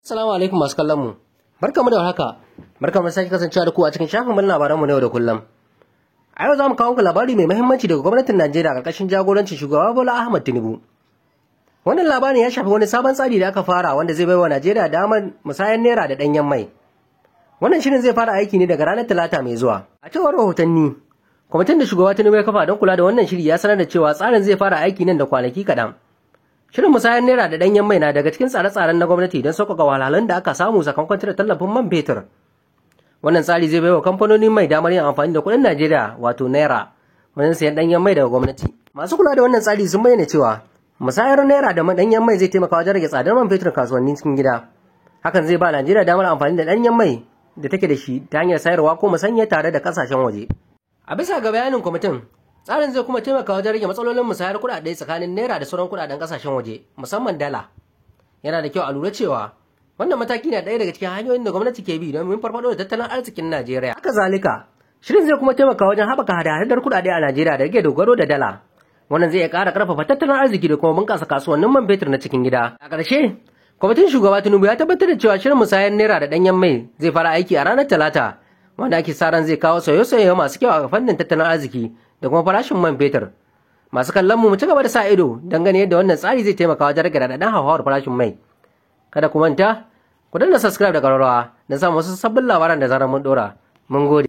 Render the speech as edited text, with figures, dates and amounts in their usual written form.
Assalamu alaikum masu kallon mu. Barkamu da warhaka. Barkamu da sake kasancewa da ku a cikin shafin labaran mu na yau da kullum. A yau za mu kawo muku labari mai muhimmanci daga gwamnatin Najeriya karkashin jagorancin shugaba Bola Ahmed Tinubu. Wannan labarin ya shafi wani sabon tsari da aka fara wanda zai baiwa Najeriya damar musayar naira da danyen mai. Wannan shirin zai fara aiki ne daga ranar Talata mai zuwa. A cewar rahotanni, kwamitin da shugaba Tinubu ya kafa don kula da wannan shiri ya sanar da cewa tsarin zai fara aiki nan da kwanaki kaɗan. Shirin musayar naira da danyen mai na daga cikin tsare-tsaren na gwamnati don sauƙaƙa wahalhalun da aka samu sakamakon cire tallafin man fetur. Wannan tsari zai baiwa kamfanonin mai damar yin amfani da kuɗin Najeriya wato naira wajen sayan danyen mai daga gwamnati. Masu kula da wannan tsari sun bayyana cewa musayar naira da danyen mai zai taimaka wajen rage tsadar man fetur kasuwannin cikin gida. Hakan zai ba Najeriya damar amfani da danyen mai da take da shi ta hanyar sayarwa ko musanya tare da kasashen waje. A bisa ga bayanin kwamitin, tsarin zai kuma taimaka wajen rage matsalolin musayar kuɗaɗe tsakanin naira da sauran kuɗaɗen ƙasashen waje, musamman dala. Yana da kyau a lura cewa wannan mataki na ɗaya daga cikin hanyoyin da gwamnati ke bi domin farfaɗo da tattalin arzikin Najeriya. Haka zalika, shirin zai kuma taimaka wajen haɓaka hada-hadar kuɗaɗe a Najeriya da rage dogaro da dala. Wannan zai iya ƙara ƙarfafa tattalin arziki da kuma bunƙasa kasuwannin man fetur na cikin gida. A ƙarshe, kwamitin shugaba Tinubu ya tabbatar da cewa shirin musayar naira da ɗanyen mai zai fara aiki a ranar Talata, wanda ake sa ran zai kawo sauye-sauye masu kyau a fannin tattalin arziki da kuma farashin man fetur. Masu kallon mu ci gaba da sa ido dangane yadda wannan tsari zai taimaka wajen rage raɗaɗin hauhawar farashin mai. Kada ku manta, ku danna subscribe da ƙararrawa don samun wasu sabbin labaran da zarar mun ɗora. Mun gode.